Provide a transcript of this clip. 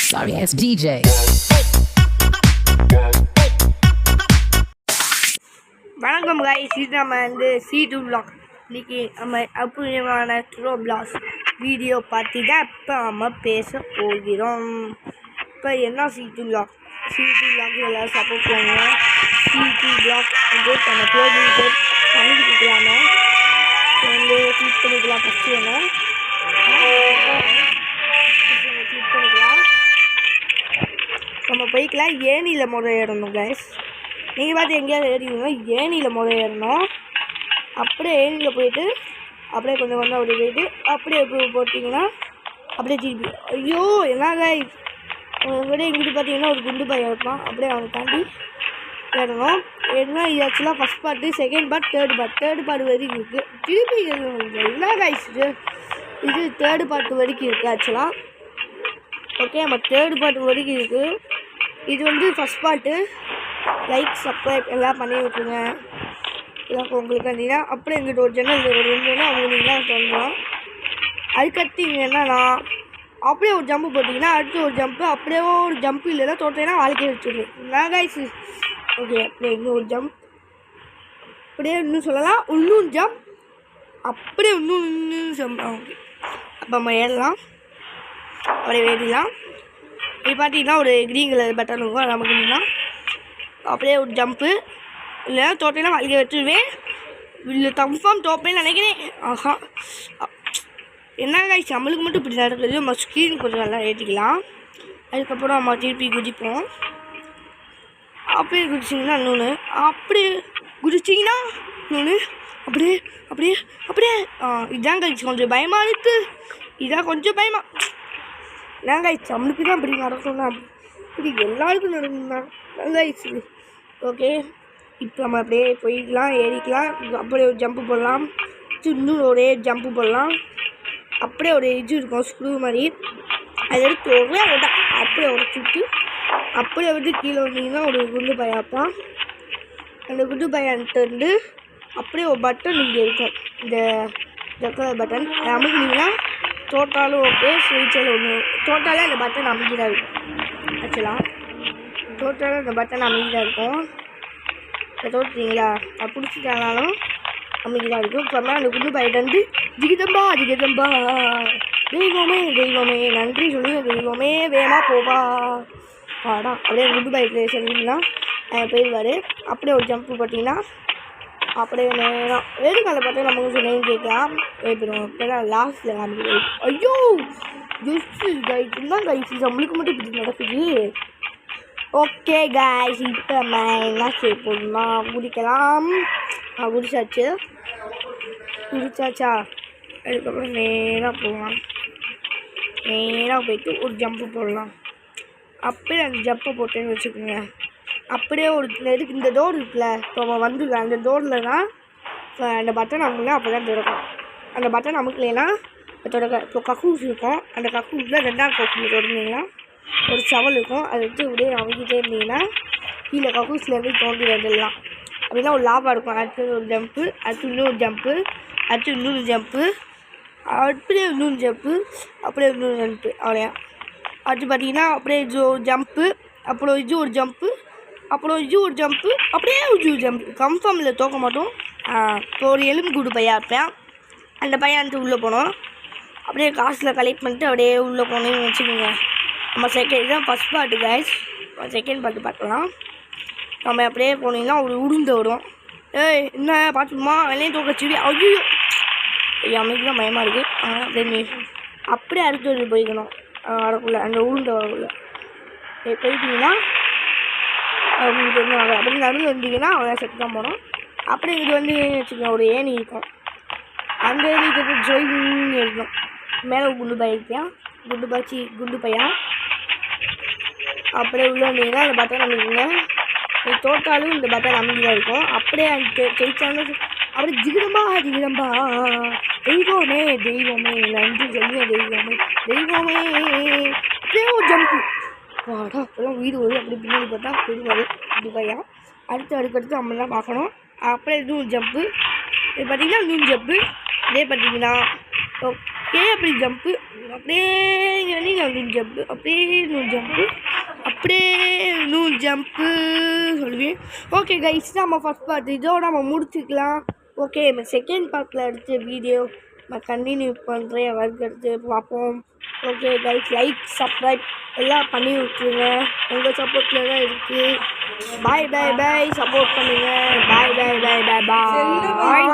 Sorry ass DJ. வணக்கம் guys, இது நம்ம C2 vlog. இன்னைக்கு நம்ம அற்புதமான த்ரோ பிளாஸ் வீடியோ பார்த்து தான் இப்போ நம்ம பேச போகிறோம். இப்போ என்ன C2 vlog எல்லோரும் சப்போர்ட் பண்ணுங்க. C2 vlog நம்ம ப்ரோடியூசர் பண்ணிக்கலாமே கிளிக் பண்ணிக்கலாம். ஃபஸ்ட்டு என்ன கிளிக் பண்ணிக்கலாம். நம்ம போய்க்கலாம். ஏணியில் முறை ஏறணும் கைஸ். நீங்கள் பார்த்து எங்கேயாவது ஏறிங்கன்னா ஏணியில் முறை ஏறணும். அப்படியே ஏணியில் போயிட்டு அப்படியே கொஞ்சம் அப்படி போயிட்டு அப்படியே போட்டிங்கன்னா அப்படியே திருப்பி ஐயோ என்ன கைஸ் உங்கள்கிட்ட எங்கிட்ட பார்த்தீங்கன்னா ஒரு குண்டு பாய் இருப்பான். அப்படியே அவனை தாண்டி ஏறணும். ஏன்னா இது ஆக்சுவலாக first part, second part, third part வரைக்கும் இருக்குது. திருப்பி என்ன கைஸ் இது தேர்ட் பார்ட் வரைக்கும் இருக்குது ஆக்சுவலாக. ஓகே, நம்ம தேர்ட் பார்ட் வரைக்கும் இருக்குது. இது ஃபஸ்ட் பார்ட்டு. லைக் சப்ஸ்கிரைப் எல்லாம் பண்ணி விட்ருங்க. இதான் உங்களுக்கு வந்தீங்கன்னா அப்படியே எங்கிட்ட ஒரு ஜன்னல் ஒரு ரெண்டுன்னா அவங்களுக்குலாம் தோன்றோம். அதுக்கடுத்து இங்கே என்னன்னா அப்படியே ஒரு ஜம்ப்பு போட்டிங்கன்னா அடுத்து ஒரு ஜம்ப்பு, அப்படியே ஒரு ஜம்ப்பு இல்லைன்னா தோட்டேன்னா வாழ்க்கையை வச்சுருக்கேன் நான் கைஸ். ஓகே, அப்படியே இன்னொரு ஜம்ப், அப்படியே இன்னும் சொல்லலாம் இன்னும் ஜம்ப், அப்படியே இன்னும் ஜம்ப். ஓகே, அப்போ நம்ம ஏறலாம், அப்படியே ஏறிடலாம். இது பார்த்தீங்கன்னா ஒரு க்ரீன் கலர் பட்டன் இருக்கும். நமக்கு என்னன்னா அப்படியே ஒரு ஜம்ப்பு இல்லை தோட்டையெல்லாம் வாழ்க்கை வச்சுருவேன். இல்லை கன்ஃபார்ம் தோப்பேன்னு நினைக்கிறேன். ஆஹா, என்ன காய்ச்சி நம்மளுக்கு மட்டும் இப்படி நடக்குது. நம்ம ஸ்க்ரீன் கொஞ்சம் நல்லா ஏற்றிக்கலாம். அதுக்கப்புறம் நம்ம திருப்பி குதிப்போம். அப்படியே குதிச்சிங்கன்னா இன்னொன்று, அப்படியே குதிச்சிங்கன்னா இன்னொன்று, அப்படியே அப்படியே அப்படியே இதுதான் காய்ச்சி கொஞ்சம் பயமாக இருக்குது. இதான் கொஞ்சம் பயமாக என்ன காய்ச்சி நம்மளுக்கு தான் இப்படி நடக்கணும்னா இப்படி எல்லாருக்கும் நடக்கணும்னா காய்ச்சி. ஓகே, இப்போ நம்ம அப்படியே போய்க்கலாம், ஏறிக்கலாம். அப்படியே ஒரு ஜம்ப்பு போடலாம், இன்னும் ஒரே ஜம்ப்பு போடலாம். அப்படியே ஒரு இது இருக்கும் ஸ்க்ரூ மாதிரி, அதை எடுத்து ஒரே அப்படியே உடச்சிட்டு அப்படியே கீழே வந்தீங்கன்னா ஒரு குண்டு பையாப்பான். அந்த குண்டு பையான்ட்டு அப்படியே ஒரு பட்டன் இங்கே இருக்கும், இந்த கலர் பட்டன். அதை அமுக்கினீங்கன்னா தோட்டாலும் ஓகே, ஸ்விட்சாலும் ஒன்று. தோட்டாலே அந்த பட்டன் அமைதியாக இருக்கும். ஆக்சுவலாக டோட்டலாக இந்த பட்டன் அமைதியாக இருக்கும். இப்போ தோட்டுறீங்களா, அது பிடிச்சிட்டாலும் அமைதியாக இருக்கும். அப்புறமா அந்த குண்டு பையட்டு ஜிகிதம்பா தெய்வமே நன்றி சொல்லுங்க, தெய்வமே வேணா போவா பாடா. அப்படியே குண்டு பைக்கு சொல்லிங்கன்னா போயிடுவார். அப்படியே ஒரு ஜம்ப்பு பார்த்தீங்கன்னா அப்படியே நேரம் வேறு காலை பார்த்தா நமக்கு சொன்னேன்னு கேட்கலாம். போயிடுவோம். இப்போ தான் லாஸ்ட்டில் காமிக்கிறேன். ஐயோ ஜஸ்ட் கைஸ் தான் கைஸ் நம்மளுக்கு மட்டும் இப்படி நடக்குது. ஓகே காய்ஸ், இப்போ நம்ம என்ன செய்ய போகணும்னா குடிக்கலாம். குடிச்சாச்சா. அதுக்கப்புறம் நேராக போகலாம். நேராக போயிட்டு ஒரு ஜம்ப்பு போடலாம். அப்படியே அந்த ஜம்ப்பை போட்டேன்னு வச்சுக்கோங்க. அப்படியே ஒரு இந்த டோர் இருக்குல்ல, இப்போ நம்ம வந்துடலாம். அந்த டோரில் தான் அந்த பட்டன் அமுக்குனா அப்போ தான் திறக்கும். அந்த பட்டன் அமுக்கலைன்னா தொடக்க. இப்போ கக்கூஸ் இருக்கும், அந்த கக்கூஸில் ரெண்டாவது கக்கூஸில் தொடர்ந்தீங்கன்னா ஒரு சவல் இருக்கும். அதை வச்சு அப்படியே அமைக்கிட்டே இருந்தீங்கன்னா கீழே கக்கூஸ்லேருந்து தோண்டி வந்துடலாம். அப்படின்னா ஒரு லாபம் இருக்கும். அடுத்து ஒரு ஜம்ப்பு, அடுத்து இன்னொரு ஜம்ப்பு, அடுத்து இன்னொரு ஜம்ப்பு, அப்படியே இன்னொரு ஜம்ப்பு, அப்படியே இன்னொரு ஜம்ப்பு. அவ்வளோயா. அடுத்து பார்த்தீங்கன்னா அப்படியே இது ஒரு ஜம்ப்பு, அப்புறம் இது ஒரு ஜம்ப்பு, அப்புறம் இது ஒரு ஜம்ப்பு, அப்படியே இது ஒரு ஜம்ப்பு. கன்ஃபார்மில் தோக்க மாட்டோம். இப்போ ஒரு எலும்பு கூடு பையன் இருப்பேன். அந்த பையன்ட்டு உள்ளே போனோம். அப்படியே காசில் கலெக்ட் பண்ணிட்டு அப்படியே உள்ளே போனேன்னு வச்சுக்கோங்க. நம்ம செகண்ட் இதுதான் first part guys. Second part பார்க்கலாம். நம்ம அப்படியே போனீங்கன்னா ஒரு உளுந்து வரும். ஏய் என்ன பார்த்துமா வெளியே தோக்கச்சிடி. ஐயோ அமைக்கு தான் பயமாக இருக்குது. அப்படியே அடுத்து போய்க்கணும். வரக்குள்ள அந்த உளுந்து வரக்குள்ள போயிட்டீங்கன்னா உங்களுக்கு என்ன ஆகும். அப்படி நடந்து வந்தீங்கன்னா அவ்வளோ செட்டு தான் போகணும். அப்படியே இது வச்சுக்கோங்க, ஒரு ஏணி இருக்கும். அந்த ஏணிக்கு ஜொயின்னு இருக்கும். மேலே குண்டு பையன் குண்டு பையன் அப்படியே உள்ளே வந்தீங்கன்னா அந்த பட்டன் அமைக்குங்க. நீ தோட்டாலும் இந்த பட்டன் அமைதியாக இருக்கும். அப்படியே அந்த ஜெயிச்சாலும் அப்படியே ஜிகிதம்பா தெய்வமே நன்றி சொல்லுங்க, தெய்வமே அப்படியே ஒரு ஜம்ப்பு. வாடா அப்போல்லாம் வீடு வரும். அப்படி பின்னாடி பார்த்தா போயிடுவார் குண்டு பையன். அடுத்தடுத்து நம்மளாம் பார்க்கணும். அப்படியே இதுவும் ஜம்ப்பு. இது பார்த்தீங்கன்னா இன்னும் ஜம்ப்பு. இதே பார்த்தீங்கன்னா அப்படி ஜம்ப்பு, அப்படியே இன்னும் ஜம்ப்பு, அப்படியே இன்னும் ஜம்ப்பு, அப்படியே இன்னும் ஜம்ப்பு சொல்லுவேன். ஓகே கைஸ், நம்ம ஃபஸ்ட் பார்ட் இதோட நம்ம முடிச்சுக்கலாம். ஓகே, நம்ம செகண்ட் பார்ட்டில் எடுத்த வீடியோ நான் கண்டினியூ பண்ணுறேன். ஒர்க் எடுத்து பார்ப்போம். ஓகே கைஸ், லைக் சப்ஸ்கிரைப் எல்லாம் பண்ணி விட்டுருங்க. உங்கள் சப்போர்ட்டில் தான் இருக்குது. பாய் பாய் பாய், சப்போர்ட் பண்ணுங்கள். பாய் பாய் பாய் பாய் பாய்.